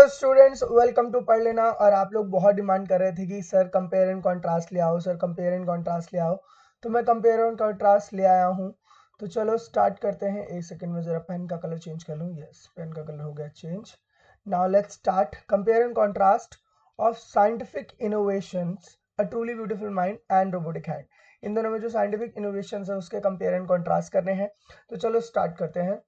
Students, welcome to पढ़ लेना। और आप लोग बहुत डिमांड कर रहे थे कि सर कंपेयर एंड कॉन्ट्रास्ट ले आओ, सर कंपेयर एंड कॉन्ट्रास्ट ले आओ। तो मैं कंपेयर एंड कॉन्ट्रास्ट ले आया हूँ। तो चलो स्टार्ट करते हैं। एक सेकंड में जरा पेन का कलर चेंज कर लूँ। यस, पेन का कलर हो गया change. Now let's start compare and contrast of scientific innovations, a truly beautiful mind and robotic hand. इन दोनों में जो साइंटिफिक इनोवेशंस है उसके कंपेयर एंड कॉन्ट्रास्ट करने हैं। तो चलो स्टार्ट करते हैं।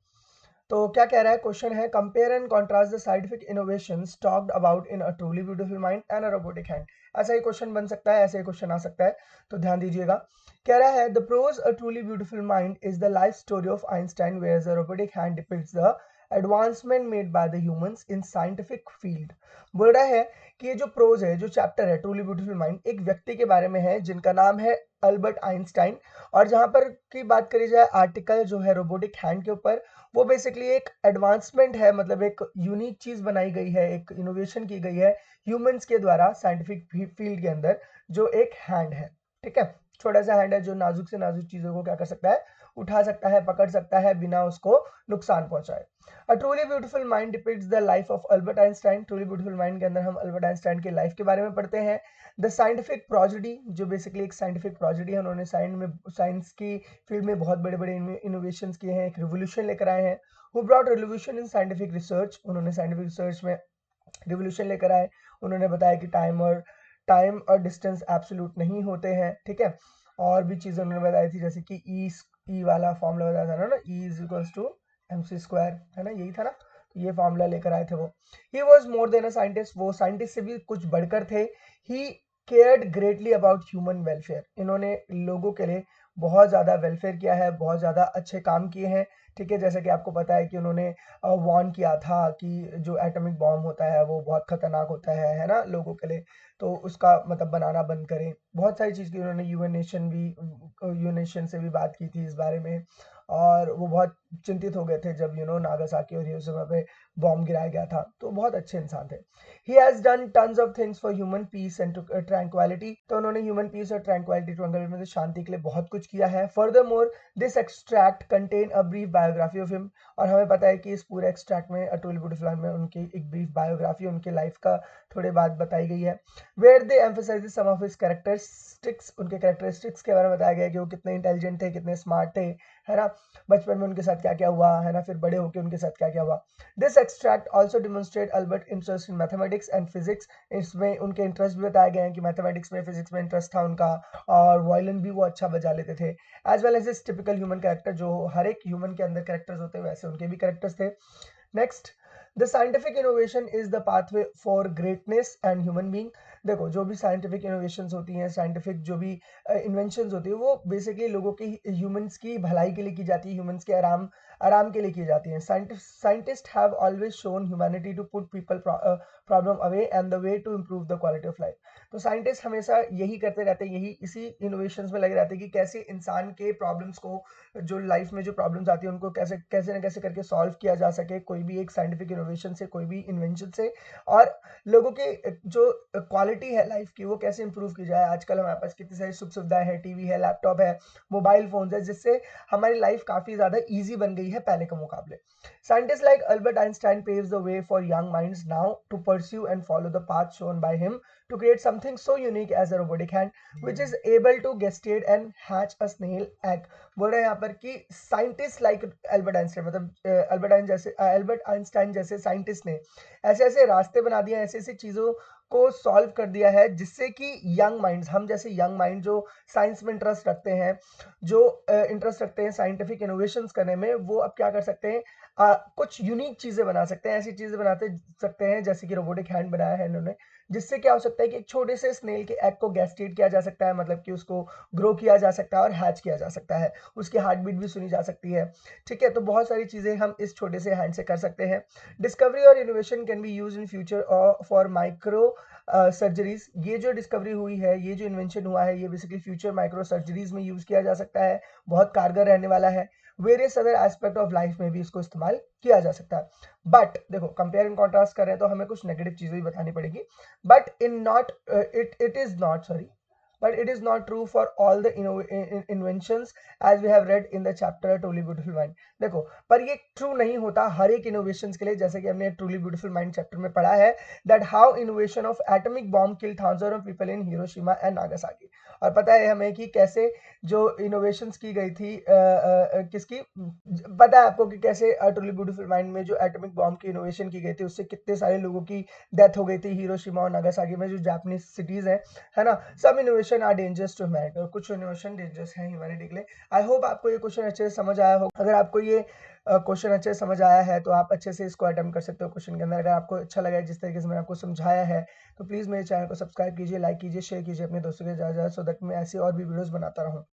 तो क्या कह रहा है, क्वेश्चन है compare and contrast the scientific innovations talked about in a truly beautiful mind and a robotic hand. ऐसा ही क्वेश्चन बन सकता है, ऐसे ही क्वेश्चन आ सकता है। तो ध्यान दीजिएगा। कह रहा है the prose a truly beautiful mind is the life story of Einstein where the robotic hand depicts the advancement made by the humans in scientific field. बोल रहा है कि ये जो प्रोज है, जो चैप्टर है ट्रूली ब्यूटीफुल माइंड, एक व्यक्ति के बारे में है जिनका नाम है अल्बर्ट आइंस्टाइन। और जहां पर की बात करी जाए आर्टिकल जो है रोबोटिक हैंड के ऊपर, वो बेसिकली एक एडवांसमेंट है, मतलब एक यूनिक चीज बनाई गई है, एक इनोवेशन की गई है ह्यूमंस के द्वारा साइंटिफिक फील्ड के अंदर, जो एक हैंड है। ठीक है, छोटा सा हैंड है जो नाजुक से नाजुक चीजों को क्या कर सकता है, उठा सकता है, पकड़ सकता है बिना उसको नुकसान पहुंचाए। अ truly beautiful mind depicts the life of Albert Einstein. Truly beautiful mind के अंदर हम अल्बर्ट आइंस्टाइन की लाइफ के बारे में पढ़ते हैं। द साइंटिफिक प्रोजेडी, जो बेसिकली एक साइंटिफिक प्रोजेडी है, उन्होंने साइंस की फील्ड में बहुत बड़े बड़े इनोवेशन किए हैं, एक रिवोल्यूशन लेकर आए हैं। Who brought revolution in scientific research, उन्होंने साइंटिफिक रिसर्च में रिवोल्यूशन लेकर आए। उन्होंने बताया कि टाइम और डिस्टेंस एब्सोल्यूट नहीं होते हैं। ठीक है, और भी चीजें उन्होंने बताई थी, जैसे कि ई वाला फॉर्मूला बताया था ना, E is equals to M C square, है ना, यही था ना। तो ये फॉर्मूला लेकर आए थे वो। He was more than a scientist, वो साइंटिस्ट से भी कुछ बढ़कर थे। He cared greatly about human welfare, इन्होंने लोगों के लिए बहुत ज्यादा वेलफेयर किया है, बहुत ज्यादा अच्छे काम किए हैं। ठीक है, जैसे कि आपको पता है कि उन्होंने वार्न किया था कि जो एटॉमिक बॉम्ब होता है वो बहुत खतरनाक होता है ना, लोगों के लिए। तो उसका मतलब बनाना बंद करें, बहुत सारी चीज़ की उन्होंने यूएन नेशन से भी बात की थी इस बारे में। और वो बहुत चिंतित हो गए थे जब नागासाकी और हिरोशिमा पे बॉम्ब गिराया गया था। तो बहुत अच्छे इंसान थे। He has done tons of things for human peace and tranquillity, तो उन्होंने ह्यूमन पीस और ट्रैंक्वालिटी में शांति के लिए बहुत कुछ किया है। Further more this extract contain a brief biography of him, और हमें पता है कि इस पूरे एक्सट्रैक्ट में अ ट्रूली ब्यूटीफुल में उनकी एक ब्रीफ बायोग्राफी, उनके लाइफ का थोड़े बात बताई गई है। Where they emphasise some of his characteristics, उनके कैरेक्टरिस्टिक्स के बारे में बताया गया कि वो कितने इंटेलिजेंट थे, कितने स्मार्ट थे, है ना, बचपन में उनके साथ क्या क्या हुआ, है ना, फिर बड़े होकर उनके साथ क्या क्या हुआ। This extract also demonstrate Albert interest in mathematics and physics, इसमें उनके इंटरेस्ट भी बताया गया है कि मैथमेटिक्स में, फिजिक्स में इंटरेस्ट था उनका, और वायलिन भी वो अच्छा बजा लेते थे। एज वेल एज इस टिपिकल ह्यूमन कैरेक्टर, जो हर एक ह्यूमन के अंदर कैरेक्टर्स होते हैं वैसे उनके भी कैरेक्टर्स थे। Next, the scientific innovation is the pathway for greatness and human being. देखो, जो भी साइंटिफिक इनोवेशंस होती हैं, साइंटिफिक जो भी इन्वेंशंस होती है, वो बेसिकली लोगों की, ह्यूमंस की भलाई के लिए की जाती है, ह्यूमंस के आराम आराम के लिए की जाती है। Scientist have always shown humanity to put people problem away and the way to improve the quality of life. तो साइंटिस्ट हमेशा यही करते रहते हैं, यही इसी इनोवेशंस में लगे रहते हैं कि कैसे इंसान के प्रॉब्लम्स को, जो लाइफ में जो प्रॉब्लम्स आती है उनको कैसे कैसे ना कैसे करके सॉल्व किया जा सके, कोई भी एक साइंटिफिक इनोवेशन से, कोई भी इन्वेंशन से। और लोगों की जो क्वालिटी है लाइफ की, वो कैसे इंप्रूव की जाए। आजकल हमारे पास कितनी सारी सुख सुविधाएं हैं, टीवी है, लैपटॉप है, मोबाइल फोन है, जिससे हमारी लाइफ काफी ज्यादा ईजी बन गई है पहले के मुकाबले। Scientist like Albert Einstein paves the way for young minds now to pursue and follow the path shown by him to create something so unique as a robotic hand which is able to gestate and hatch a snail egg। बोल रहे हैं यहाँ पर कि scientist like Albert Einstein, मतलब Albert Einstein जैसे scientist ने ऐसे ऐसे रास्ते बना दिए, ऐसे ऐसी चीजों को सॉल्व कर दिया है, जिससे कि यंग माइंड्स, हम जैसे यंग माइंड जो साइंस में इंटरेस्ट रखते हैं, जो इंटरेस्ट रखते हैं साइंटिफिक इनोवेशंस करने में, वो अब क्या कर सकते हैं, कुछ यूनिक चीजें बना सकते हैं, ऐसी चीजें बनाते सकते हैं जैसे कि रोबोटिक हैंड बनाया है इन्होंने, जिससे क्या हो सकता है कि एक छोटे से स्नेल के एग को गैस्ट्रेट किया जा सकता है, मतलब कि उसको ग्रो किया जा सकता है और हैच किया जा सकता है, उसकी हार्ट बीट भी सुनी जा सकती है। ठीक है, तो बहुत सारी चीजें हम इस छोटे से हैंड से कर सकते हैं। डिस्कवरी और innovation can be use in future for micro surgeries. ये जो डिस्कवरी हुई है, ये जो इन्वेंशन हुआ है, ये बेसिकली फ्यूचर माइक्रो सर्जरीज में यूज किया जा सकता है, बहुत कारगर रहने वाला है। Various other aspect of life में भी इसको इस्तेमाल किया जा सकता है। बट देखो, कंपेयर एंड कॉन्ट्रास्ट कर रहे हैं तो हमें कुछ नेगेटिव चीजें भी बतानी पड़ेगी। But in not it it is not sorry but it is not true for all the inventions as we have read in the chapter truly beautiful mind. देखो, पर ये ट्रू नहीं होता हर एक इनोवेशंस के लिए, जैसे कि हमने ट्रूली ब्यूटीफुल माइंड चैप्टर में पढ़ा है that how innovation of atomic bomb kill thousand of people in Hiroshima and Nagasaki. और पता है हमें कि कैसे जो इनोवेशंस की गई थी किसकी, पता है आपको कि कैसे ट्रूली ब्यूटीफुल माइंड में जो एटॉमिक बॉम्ब की इनोवेशन की गई थी उससे कितने सारे लोगों की डेथ हो गई थी हिरोशिमा और नागासाकी में, जो जापानीज सिटीज है ना। सब innovation are dangerous to humanity, और कुछ इनोवेशन डेंजरस है ह्यूमैनिटी के लिए। आई होप आपको ये क्वेश्चन अच्छे से समझ आया हो। अगर आपको ये क्वेश्चन अच्छे से समझ आया है तो आप अच्छे से इसको अटेम्प्ट कर सकते हो क्वेश्चन के अंदर। अगर आपको अच्छा लगा है जिस तरीके से मैंने आपको समझाया है तो प्लीज़ मेरे चैनल को सब्सक्राइब कीजिए, लाइक कीजिए, शेयर कीजिए अपने दोस्तों के ज़्यादा सो दैट मैं ऐसी और भी वीडियोस बनाता रहूं।